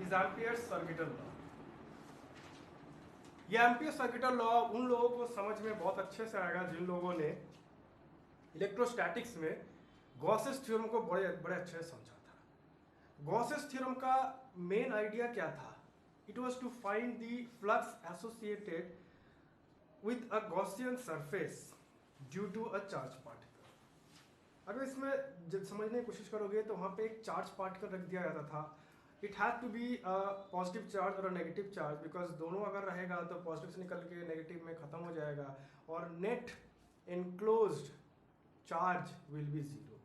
Is amperes circuital law. ये ampere circuital law उन लोगों को समझ में बहुत अच्छे से आएगा जिन लोगों ने इलेक्ट्रोस्टैटिक्स में गॉसेस थ्योरम को बड़े बड़े अच्छे से समझा था। गॉसेस थ्योरम का मेन आइडिया क्या था? It was to find the flux associated with a Gaussian surface due to a charge particle. अगर इसमें जब समझने की कोशिश करोगे तो वहाँ पे एक चार्ज पार्टिकल रख दिया जाता था। It had to be a positive charge और अ नेगेटिव चार्ज, बिकॉज दोनों अगर रहेगा तो पॉजिटिव से निकल के नेगेटिव में खत्म हो जाएगा और net enclosed charge will be zero.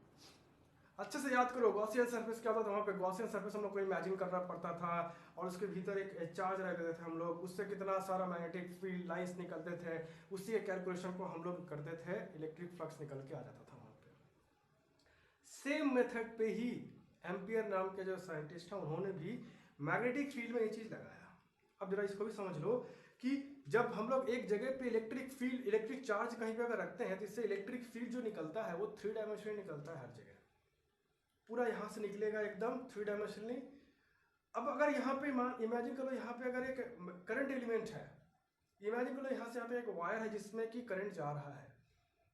अच्छे से याद करो गॉसियन सरफेस क्या होता था। वहाँ पे गॉसियन सरफेस हम लोग को इमेजिन करना पड़ता था और उसके भीतर एक चार्ज रहते थे हम लोग, उससे कितना सारा मैग्नेटिक फील्ड लाइंस निकलते थे, उसी के कैलकुलेशन को हम लोग करते थे, इलेक्ट्रिक फ्लक्स निकल के आ जाता था वहाँ पे। सेम मेथड पे ही एम्पियर नाम के जो साइंटिस्ट हैं उन्होंने भी मैग्नेटिक फील्ड में ये चीज़ लगाया। अब जरा इसको भी समझ लो कि जब हम लोग एक जगह पे इलेक्ट्रिक फील्ड, इलेक्ट्रिक चार्ज कहीं पे अगर रखते हैं तो इससे इलेक्ट्रिक फील्ड जो निकलता है वो 3 डायमेंशनली निकलता है हर जगह। पूरा यहाँ से निकलेगा एकदम 3 डायमेंशनली। अब अगर यहाँ पे इमेजिन करो, यहाँ पे अगर एक करंट एलिमेंट है, इमेजिन करो यहाँ से यहाँ पे एक वायर है जिसमें कि करंट जा रहा है,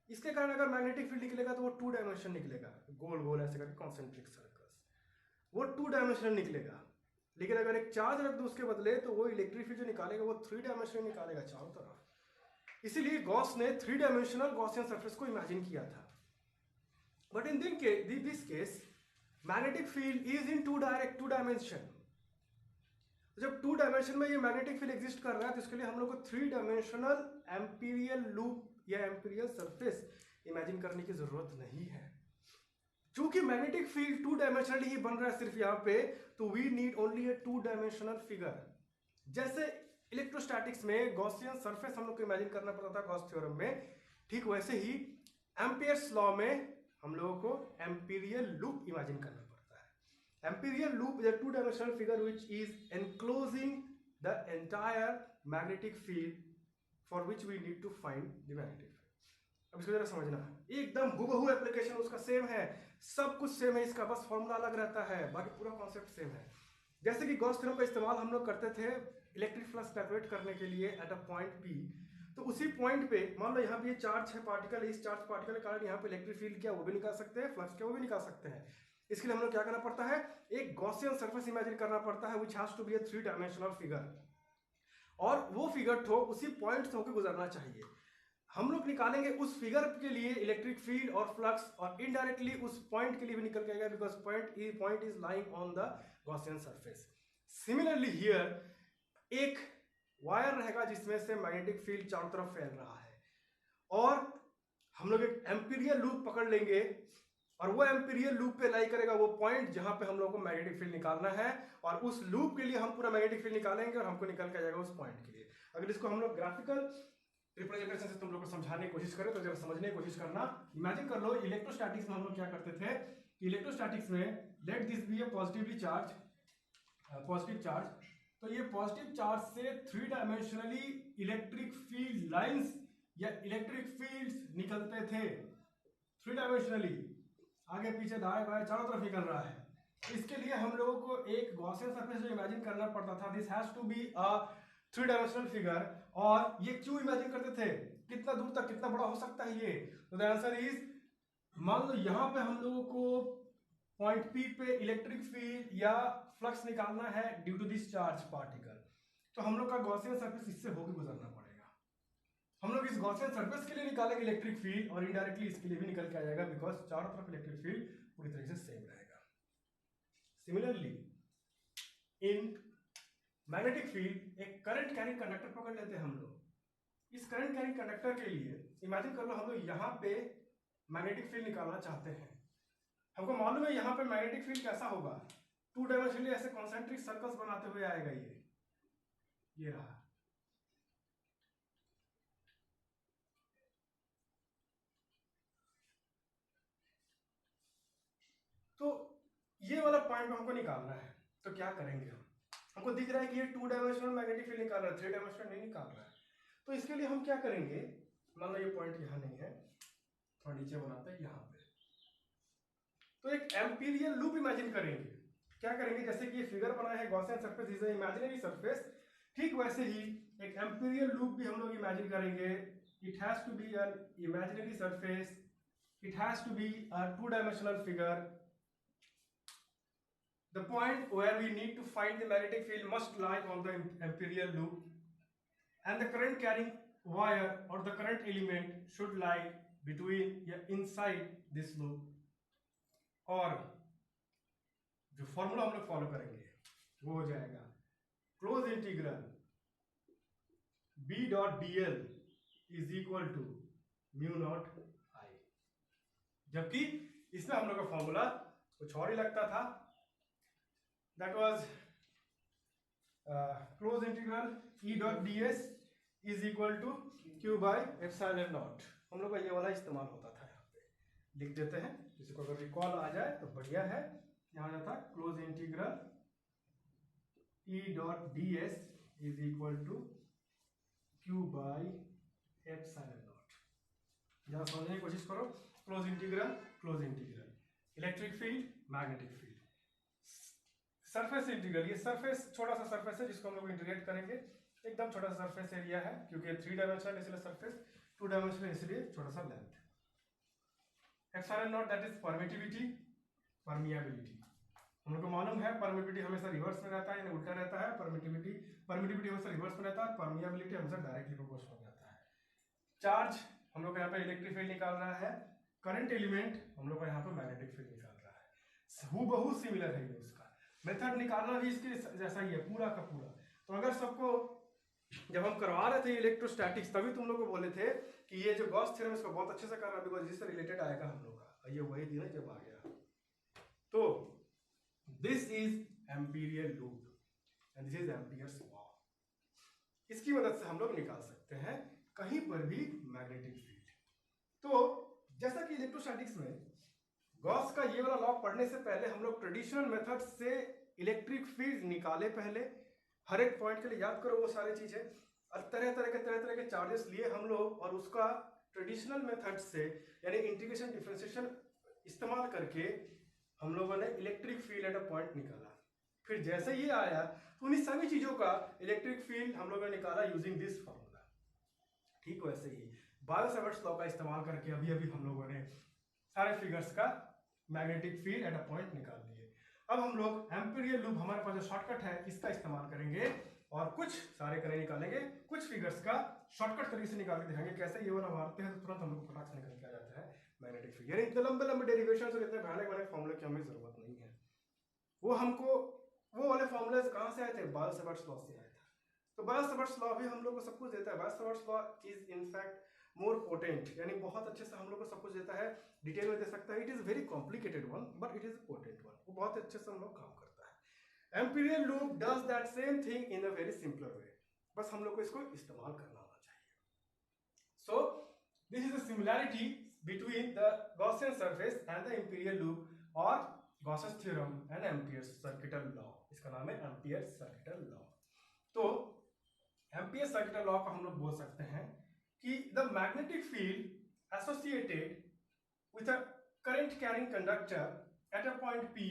इसके कारण अगर मैग्नेटिक फील्ड निकलेगा तो वो 2 डायमेंशन निकलेगा, गोल गोल ऐसे करके कॉन्सेंट्रिक सर्कल्स, वो 2 डायमेंशनल निकलेगा। लेकिन अगर एक चार्ज रख दो उसके बदले तो वो इलेक्ट्रिक फील्ड जो निकालेगा वो 3 डायमेंशनल निकालेगा चारों तरफ। इसीलिए गॉस ने 3 डायमेंशनल गॉसियन सरफेस को इमेजिन किया था। But in this case magnetic field is in 2 dimension. जब 2 डायमेंशन में ये मैग्नेटिक फील्ड एग्जिस्ट कर रहा है तो इसके लिए हम लोग को 3 डायमेंशनल एम्पीरियल लूप या एम्पीरियल सरफेस इमेजिन करने की जरूरत नहीं है। चूंकि मैग्नेटिक फील्ड 2 डायमेंशनल ही बन रहा है सिर्फ यहाँ पे, तो we need only a 2 dimensional figure. जैसे इलेक्ट्रोस्टैटिक्स में गॉसियन सरफेस हम लोग को इमेजिन करना पड़ता था गॉस थ्योरम में, ठीक वैसे ही एम्पियर्स लॉ में हम लोगों को एम्पीरियल लूप इमेजिन करना पड़ता है। Amperian loop is a 2 dimensional figure which is enclosing the entire magnetic field for which we need to find the magnetic field. अब इसको जरा समझना है, एकदम हूबहू एप्लीकेशन उसका सेम है, सब कुछ सेम है, इसका बस फॉर्मूला अलग रहता है, बाकी पूरा कॉन्सेप्ट सेम है। जैसे कि गॉस थ्योरम का इस्तेमाल हम लोग करते थे इलेक्ट्रिक फ्लक्स कैलकुलेट करने के लिए एट अ पॉइंट पी, तो उसी पॉइंट पे मान लो यहाँ पे ये चार्ज है पार्टिकल, इस चार्ज पार्टिकल के कारण यहाँ पे इलेक्ट्रिक फील्ड क्या वो भी निकाल सकते हैं, फ्लक्स क्या वो भी निकाल सकते हैं। इसके लिए हम लोग क्या करना पड़ता है, एक गॉसियन सरफेस इमेजिन करना पड़ता है which has to be a 3 dimensional figure, और वो फिगर तो उसी पॉइंट से होकर गुजरना चाहिए। हम लोग निकालेंगे उस फिगर के लिए इलेक्ट्रिक फील्ड और फ्लक्स, और इनडायरेक्टली उस पॉइंट के लिए भी निकल के आएगा because point is lying on the Gaussian surface. Similarly here एक वायर रहेगा जिसमें से मैग्नेटिक फील्ड चारों तरफ फैल रहा है, और हम लोग एक एम्पीरियल लूप पकड़ लेंगे और वो एम्पीरियल लूप पे लाई करेगा वो पॉइंट जहां पे हम लोग को मैग्नेटिक फील्ड निकालना है, और उस लूप के लिए हम पूरा मैग्नेटिक फील्ड निकालेंगे और हमको निकल के जाएगा उस पॉइंट के लिए। अगर इसको हम लोग ग्राफिकल रिप्रेजेंटेशन से तुम लोग को समझाने की कोशिश करें तो जरा समझने की कोशिश करना। इमेजिन कर लो इलेक्ट्रोस्टैटिक्स में हम लोग क्या करते थे कि इलेक्ट्रोस्टैटिक्स में let this be a positively charge, positive charge, तो ये पॉजिटिव चार्ज से 3 डायमेंशनली इलेक्ट्रिक फील्ड लाइंस या इलेक्ट्रिक फील्ड्स निकलते थे 3 डायमेंशनली, आगे पीछे दाएं बाएं चारों तरफ निकल रहा है। इसके लिए हम लोगों को एक गॉसियन सरफेस जो इमेजिन करना पड़ता था, this has to be a 3 dimensional figure. और ये क्यों इमेजिन करते थे, कितना दूर तक कितना बड़ा हो सकता है ये, तो द आंसर इज, मान लो यहां पे हम लोगों को पॉइंट पी पे इलेक्ट्रिक फील्ड या फ्लक्स निकालना है due to this charge particle, तो हम लोग का गॉसियन सरफेस इससे होकर गुजरना पड़ेगा। हम लोग इस गॉसियन सरफेस के लिए निकालेंगे इलेक्ट्रिक फील्ड और इनडायरेक्टली इसके लिए भी निकल के आ जाएगा बिकॉज चारों तरफ इलेक्ट्रिक फील्ड पूरी तरीके से सेम रहेगा। सिमिलरली इन मैग्नेटिक फील्ड एक करंट कैरिंग कंडक्टर पकड़ लेते हैं हम लोग। इस करंट कैरिंग कंडक्टर के लिए इमेजिन कर लो हम लोग यहाँ पे मैग्नेटिक फील्ड निकालना चाहते हैं। हमको मालूम है यहाँ पे मैग्नेटिक फील्ड कैसा होगा, 2 डायमेंशनली ऐसे कॉन्सेंट्रिक सर्कल्स बनाते हुए आएगा, ये रहा। तो ये वाला पॉइंट हमको निकालना है, तो क्या करेंगे हमको दिख रहा है कि ये 2 डायमेंशनल मैग्नेटिक फील्ड निकाल रहा है, 3 डायमेंशनल नहीं निकाल रहा है। तो इसके लिए हम क्या करेंगे, मान लो ये पॉइंट यहाँ नहीं है, थोड़ा नीचे बनाते हैं यहाँ पे, तो एक एम्पीरियल लूप इमेजिन करेंगे। क्या करेंगे, जैसे कि ये फिगर बना है Gaussian surface is imaginary surface, ठीक वैसे ही एक एम्पीरियल लूप भी हम लोग इमेजिन करेंगे। It has to be an imaginary surface, it has to be a 2-dimensional figure. The point where we need to find the magnetic field must lie on the imperial loop, and the current carrying wire or the current element should lie between inside this loop. और जो formula हम लोग follow करेंगे वो हो जाएगा close integral B dot dl is equal to mu naught I, जबकि इसमें हम लोग का फॉर्मूला कुछ और ही लगता था। That was close integral E dot ds is equal to q by epsilon naught। हम लोग का ये वाला इस्तेमाल होता था। यहाँ पे लिख देते हैं, किसी को अगर रिकॉल आ जाए तो बढ़िया है। यहाँ जाता close integral E dot ds is equal to q by epsilon naught। यहाँ समझने की कोशिश करो। Close integral electric field, magnetic field, surface integral, ये सरफेस छोटा सा सरफेस है जिसको हम लोग इंटीग्रेट करेंगे। एकदम छोटा सा सरफेस एरिया है क्योंकि 3-dimensional इसलिए सरफेस, 2-dimensional इसलिए छोटा सा length. Epsilon not that is permittivity, permeability. हम लोग को मालूम है परमिटिविटी हमेशा रिवर्स में रहता है, यानी उल्टा रहता है। परमिटिविटी हमेशा रिवर्स में रहता है, परमिएबिलिटी हमेशा डायरेक्टली प्रोपोर्शनल रहता है। चार्ज हम लोग यहाँ पे इलेक्ट्रिक फील्ड निकाल रहा है, करंट एलिमेंट हम लोग का यहाँ पे मैग्नेटिक फील्ड निकाल रहा है। हूबहू सिमिलर है ये उसका मेथड, निकालना भी इसके जैसा ही है पूरा का पूरा। तो अगर सबको जब हम करवा रहे थे इलेक्ट्रोस्टैटिक्स तभी तुम लोग को बोले थे कि ये जो गॉस थ्योरम इसको बहुत अच्छे से करना, बिकॉज जिससे रिलेटेड आएगा हम लोग का, ये वही दिन है जब आ गया। तो this is Amperian loop and this is Ampere's law. इसकी मदद से हम लोग निकाल सकते हैं कहीं पर भी मैग्नेटिक फील्ड। तो जैसा कि इलेक्ट्रोस्टैटिक्स में गॉस का ये वाला लॉ पढ़ने से पहले हम लोग ट्रेडिशनल मेथड से इलेक्ट्रिक फील्ड निकाले पहले, हर एक पॉइंट के लिए याद करो वो सारी चीजें, और तरह तरह के चार्जेस लिए हम लोग, और उसका ट्रेडिशनल मेथड से यानी इंटीग्रेशन डिफरेंशिएशन इस्तेमाल करके हम लोगों ने electric field at a point निकाला। फिर जैसे ये आया तो उन्हीं सभी चीजों का इलेक्ट्रिक फील्ड हम लोगों ने निकाला यूजिंग दिस फॉर्मूला। ठीक वैसे ही बायो-सैवर्ट्स लॉ का इस्तेमाल करके अभी अभी हम लोगों ने सारे फिगर्स का magnetic field at a point निकाल दिए। अब हम लोग एम्पीरियल लूप, हमारे पास जो शॉर्टकट है इसका इस्तेमाल करेंगे और कुछ सारे करंट निकालेंगे, कुछ फिगर्स का शॉर्टकट तरीके से निकाल के दिखाएंगे कैसे ये वाला मारते हैं तो तुरंत हम लोग फटाक से निकल के आ जाता है मैग्नेटिक फील्ड। यानी इतने लंबे लंबे डेरिवेशन और इतने भयानक फॉर्मूले की हमें जरूरत नहीं है। वो हमको वो वाले फॉर्मूले कहाँ से आए थे? बायो-सैवर्ट्स लॉ से आया था। तो बायो-सैवर्ट्स लॉ भी हम लोग को सब कुछ देता है। Biot Savart's law is in fact more potent, यानी बहुत अच्छे से हम लोग को सब कुछ देता है, डिटेल में दे सकता है। It is very complicated one but it is potent one, वो बहुत अच्छे से हम लोग काम करता है। Amperian loop does that same thing in a very simpler way, बस हम लोग को इसको इस्तेमाल करना आना चाहिए। So this is the similarity between the Gaussian surface and the Amperian loop और Gauss's theorem and Ampere's circuital law. इसका नाम है एम्पियर्स सर्किटल लॉ। तो एम्पियर्स सर्किटल लॉ को हम लोग बोल सकते हैं कि the magnetic field associated with a current carrying conductor at a point P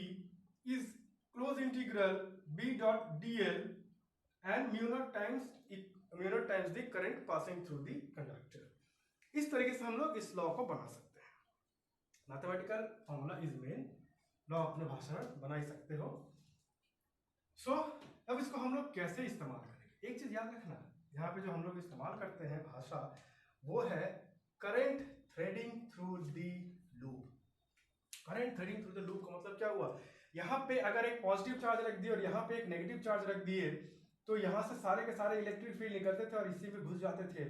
is close integral B dot dl and mu naught times the current passing through the conductor। इस तरीके से हम लोग इस लॉ को बना सकते हैं। Mathematical formula is main, law अपने भाषा में बना ही सकते हो। सो अब इसको हम लोग कैसे इस्तेमाल करेंगे? एक चीज याद रखना, यहाँ पे जो हम लोग इस्तेमाल करते हैं भाषा वो है current threading through the loop. Current threading through the loop का मतलब क्या हुआ? यहाँ पे अगर एक पॉजिटिव चार्ज रख दिए और यहाँ पे एक नेगेटिव चार्ज रख दिए तो यहाँ से सारे के सारे इलेक्ट्रिक फील्ड निकलते थे और इसी में घुस जाते थे।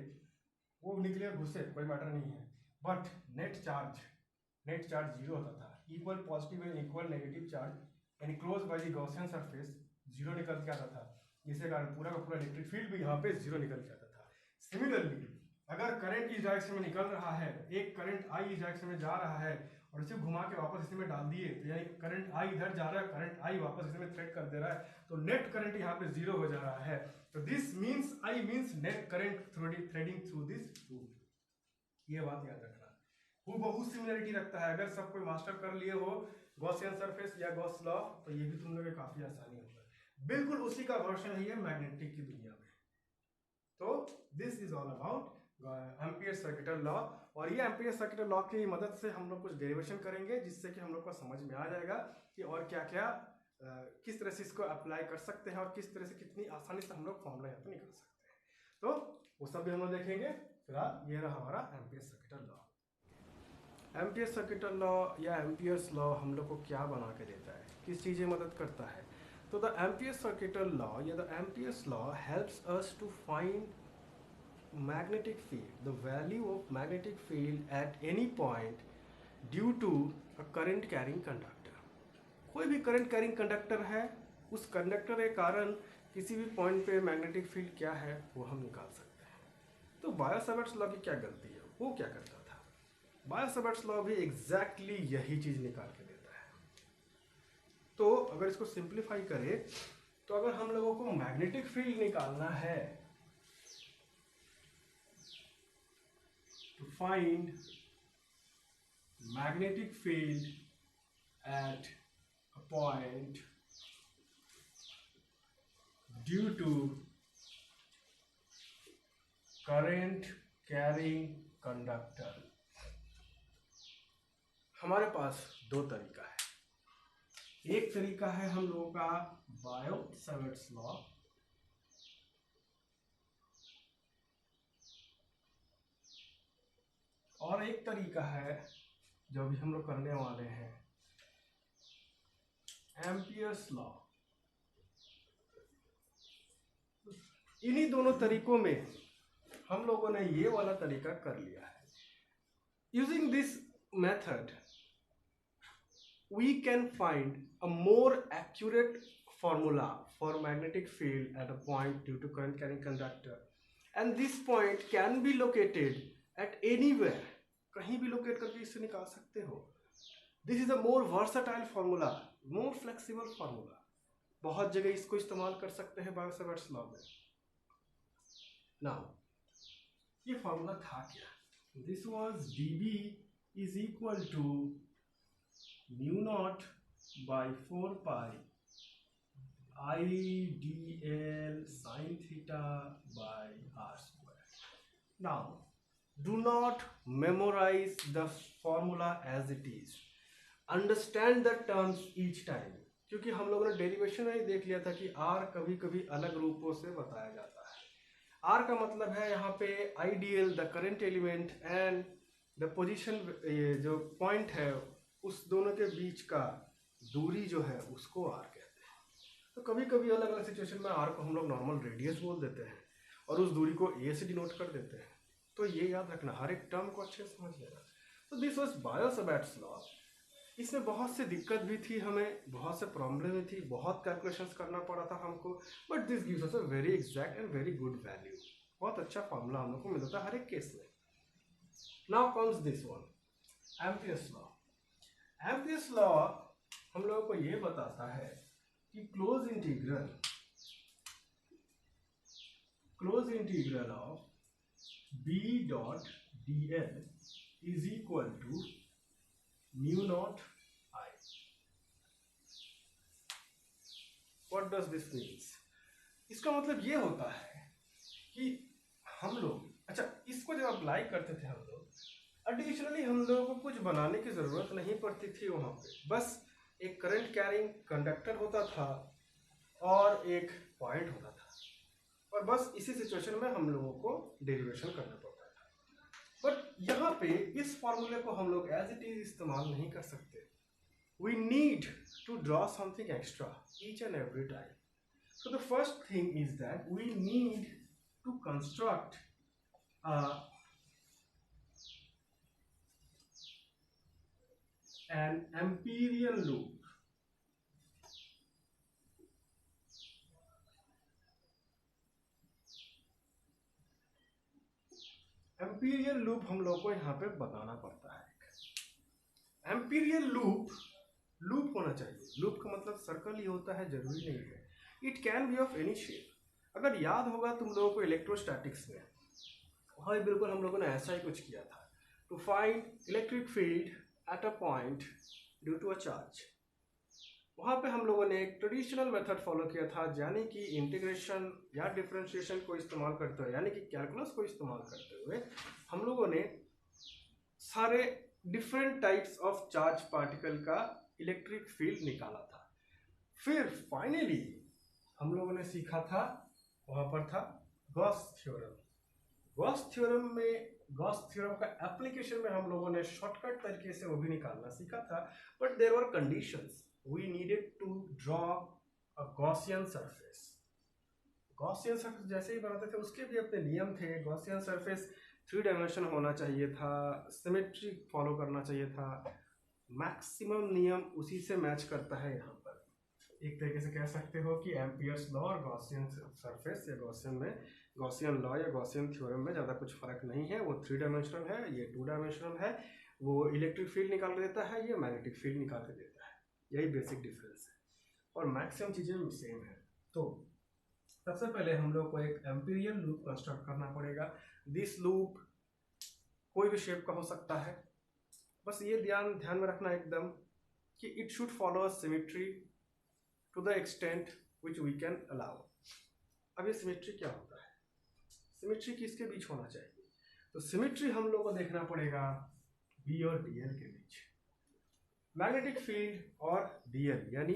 वो निकले और घुसे, कोई मैटर नहीं है। बट नेट चार्ज जीरो होता था। Equal positive and equal negative charge यानी close by the Gaussian surface zero निकल के आता था, जिसके कारण पूरा का पूरा इलेक्ट्रिक फील्ड भी यहाँ पे जीरो निकल के आता था। सिमिलरली अगर करंट इस डायरेक्शन में निकल रहा है, एक करंट आई इस डायरेक्शन में जा रहा है और इसे घुमा के वापस इसी में डाल दिए, तो यानी करंट आई इधर जा रहा है, करंट आई वापस इसी में थ्रेड कर दे रहा है, तो नेट करंट यहाँ पे जीरो हो जा रहा है। तो this means I means net current threading through this loop. ये बात याद रखना, वो बहुत सिमिलरिटी रखता है। अगर सब कोई मास्टर कर लिए हो गॉसियन सरफेस या गॉस लॉ, तो ये भी तुम लोग काफी आसानी होगा। बिल्कुल उसी का वर्जन है ये मैग्नेटिक की दुनिया में। तो this is all about ampere circuital law, और ये एम्पियर सर्किटल लॉ की मदद से हम लोग कुछ डेरिवेशन करेंगे जिससे कि हम लोग को समझ में आ जाएगा कि और क्या क्या किस तरह से इसको अप्लाई कर सकते हैं और किस तरह से कितनी आसानी से हम लोग फॉर्मूला यहाँ पे निकाल सकते हैं। तो वो सब भी हम लोग देखेंगे। फिलहाल ये रहा हमारा ampere circuital law. Ampere circuital law या एम्पियर्स लॉ हम लोग को क्या बना के देता है, किस चीज़ें मदद करता है? तो द एम्पियर सर्किटल लॉ या the Ampere's law helps us to find magnetic field, the value of magnetic field at any point due to a current carrying conductor। कोई भी करंट कैरिंग कंडक्टर है, उस कंडक्टर के कारण किसी भी point पे मैग्नेटिक फील्ड क्या है वो हम निकाल सकते हैं। तो बायो-सावर्ट्स लॉ की क्या गलती है, वो क्या करता था? बायो-सावर्ट्स लॉ भी एग्जैक्टली यही चीज़ निकाल के देता है। तो अगर इसको सिंप्लीफाई करें तो अगर हम लोगों को मैग्नेटिक फील्ड निकालना है, to find magnetic field at a point due to current carrying conductor, हमारे पास दो तरीका है। एक तरीका है हम लोगों का बायो-सावर्ट्स लॉ, और एक तरीका है जो भी हम लोग करने वाले हैं एम्पियर्स लॉ। इन्हीं दोनों तरीकों में हम लोगों ने ये वाला तरीका कर लिया है। Using this method we can find a more accurate formula for magnetic field at a point due to current carrying conductor, and this point can be located at anywhere, कहीं भी लोकेट करके इससे निकाल सकते हो। This is a more versatile formula, more flexible formula, बहुत जगह इसको इस्तेमाल कर सकते हैं बायो-सावर्ट्स लॉ में। नाउ ये फार्मूला था क्या? This was dB is equal to mu naught by 4 pi IDL sin theta by r square. Now, do not memorize the formula as it is. Understand the terms each time. क्योंकि हम लोगों ने derivation में ही देख लिया था कि r कभी कभी अलग रूपों से बताया जाता है। r का मतलब है यहाँ पे IDL, the current element, and the position, जो पॉइंट है उस दोनों के बीच का दूरी जो है उसको r कहते हैं। तो कभी कभी अलग अलग सिचुएशन में r को हम लोग नॉर्मल रेडियस बोल देते हैं और उस दूरी को a से डिनोट कर देते हैं। तो ये याद रखना, हर एक टर्म को अच्छे से समझ लेना। तो दिस वाज बायो-सावर्ट्स लॉ। इसमें बहुत सी दिक्कत भी थी, हमें बहुत से प्रॉब्लम भी थी, बहुत कैलकुलेशंस करना पड़ा था हमको, but this gives us a very exact and very good value. बहुत अच्छा फॉर्मूला हम लोग को मिलता है हर एक केस में। Now comes this one, Ampere's law. Ampere's law हम लोगों को ये बताता है कि close integral of B dot dl is equal to mu naught I। What does this means? इसका मतलब ये होता है कि हम लोग, अच्छा इसको जब अप्लाई करते थे हम लोग, एडिशनली हम लोगों को कुछ बनाने की ज़रूरत नहीं पड़ती थी वहाँ पे, बस एक करंट कैरिंग कंडक्टर होता था और एक पॉइंट होता था, और बस इसी सिचुएशन में हम लोगों को डेरिवेशन करना पड़ता था। बट यहाँ पे इस फॉर्मूले को हम लोग एज इट इज इस्तेमाल नहीं कर सकते। We need to draw something extra each and every time. So the first thing is that we need to construct an amperial loop. Amperial loop हम लोग को यहाँ पे बताना पड़ता है। एम्पीरियल लूप होना चाहिए। लूप का मतलब सर्कल ही होता है, जरूरी नहीं है। It can be of any shape. अगर याद होगा तुम लोगों को इलेक्ट्रोस्टैटिक्स में, वहाँ बिल्कुल हम लोगों ने ऐसा ही कुछ किया था। To find electric field at a point due to a charge. वहाँ पे हम लोगों ने एक ट्रेडिशनल मेथड फॉलो किया था, यानी कि इंटीग्रेशन या डिफरेंशिएशन को इस्तेमाल करते हुए, यानी कि कैलकुलस को इस्तेमाल करते हुए हम लोगों ने सारे different types of charge particle का इलेक्ट्रिक फील्ड निकाला था। फिर फाइनली हम लोगों ने सीखा था, वहाँ पर था गॉस थ्योरम। गॉस थ्योरम का एप्लीकेशन में हम लोगों ने शॉर्टकट तरीके से वो भी निकालना सीखा था, but there were conditions. We needed to draw a Gaussian surface. Gaussian surface जैसे ही बनाते थे उसके भी अपने नियम थे। गॉसियन सरफेस 3 डायमेंशन होना चाहिए था, सिमेट्री फॉलो करना चाहिए था। मैक्सिमम नियम उसी से मैच करता है। यहाँ पर एक तरीके से कह सकते हो कि एम्पियर्स लॉ और गॉसियन सरफेस या गॉसियन लॉ या गॉसियन थ्योरम में ज़्यादा कुछ फर्क नहीं है। वो 3 डायमेंशनल है, ये 2 डायमेंशनल है। वो इलेक्ट्रिक फील्ड निकाल के देता है, ये मैग्नेटिक फील्ड निकाल के देता है। यही बेसिक डिफरेंस है और मैक्सिमम चीज़ें सेम है। तो सबसे पहले हम लोग को एक एम्पीरियल लूप कंस्ट्रक्ट करना पड़ेगा। दिस लूप कोई भी शेप का हो सकता है, बस ये ध्यान में रखना एकदम कि it should follow a symmetry to the extent which we can allow. अब ये सिमेट्री क्या होता है? सिमेट्री किसके बीच होना चाहिए? तो सिमेट्री हम लोग को देखना पड़ेगा बी और डीएल के बीच, मैग्नेटिक फील्ड और डीएल, यानी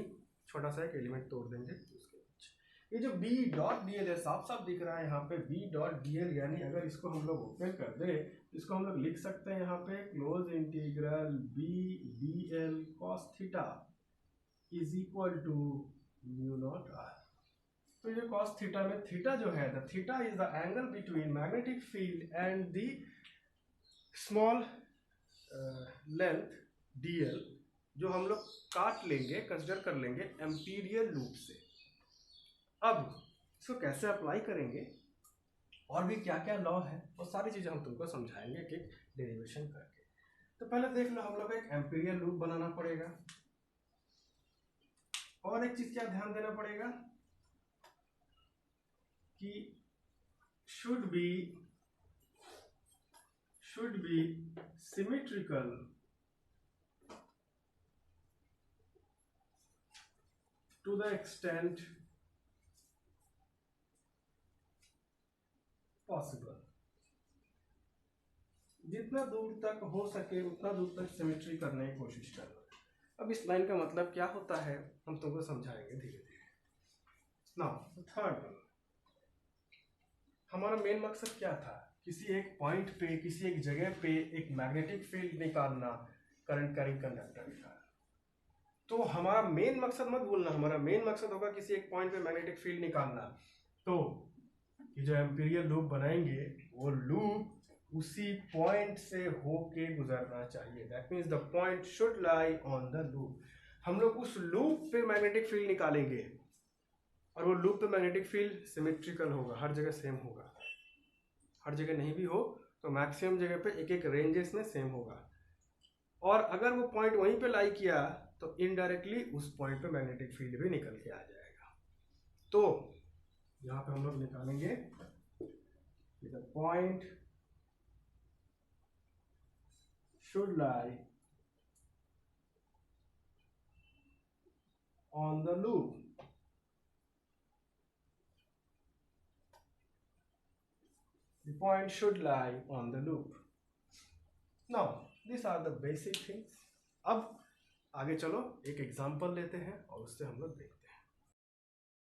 छोटा सा एक एलिमेंट तोड़ देंगे उसके बीच। ये जो बी डॉट डीएल है, साफ साफ दिख रहा है यहाँ पे बी डॉट डीएल, यानी अगर इसको हम लोग ओपन कर दे, इसको हम लोग लिख सकते हैं यहाँ पे close integral B D L cos theta is equal to mu naught R. तो ये कॉस थीटा में थीटा जो है, the theta is the angle between magnetic field and the small length DL, जो हम लोग काट लेंगे, कंसिडर कर लेंगे एम्पीरियल लूप से। अब इसको कैसे अप्लाई करेंगे और भी क्या क्या लॉ है, वो सारी चीज़ें हम तुमको समझाएंगे एक एक डेरिवेशन करके। तो पहले देख लो, हम लोग एक एम्पीरियल लूप बनाना पड़ेगा। और एक चीज़ क्या ध्यान देना पड़ेगा कि should be symmetrical to the extent possible। जितना दूर तक हो सके उतना दूर तक सिमेट्री करने की कोशिश करना। अब इस लाइन का मतलब क्या होता है हम तुमको समझाएंगे धीरे धीरे। नाउ थर्ड वन, हमारा मेन मकसद क्या था? किसी एक पॉइंट पे, किसी एक जगह पे एक मैग्नेटिक फील्ड निकालना करंट कैरिंग कंडक्टर का। तो हमारा मेन मकसद मत भूलना, हमारा मेन मकसद होगा किसी एक पॉइंट पे मैग्नेटिक फील्ड निकालना। तो ये जो एम्पीरियल लूप बनाएंगे, वो लूप उसी पॉइंट से होके गुजरना चाहिए। That means the point should lie on the loop. हम लोग उस लूप पे मैग्नेटिक फील्ड निकालेंगे और वो लूप पे मैग्नेटिक फील्ड सिमेट्रिकल होगा, हर जगह सेम होगा। हर जगह नहीं भी हो तो मैक्सिमम जगह पे एक एक रेंजेस में सेम होगा। और अगर वो पॉइंट वहीं पे लाई किया तो इनडायरेक्टली उस पॉइंट पे मैग्नेटिक फील्ड भी निकल के आ जाएगा। तो यहाँ पे हम लोग निकालेंगे the point should lie on the loop। The point should lie on the loop। Now these are the basic things। अब आगे चलो एक एग्जांपल लेते हैं और उससे हम लोग देखते हैं।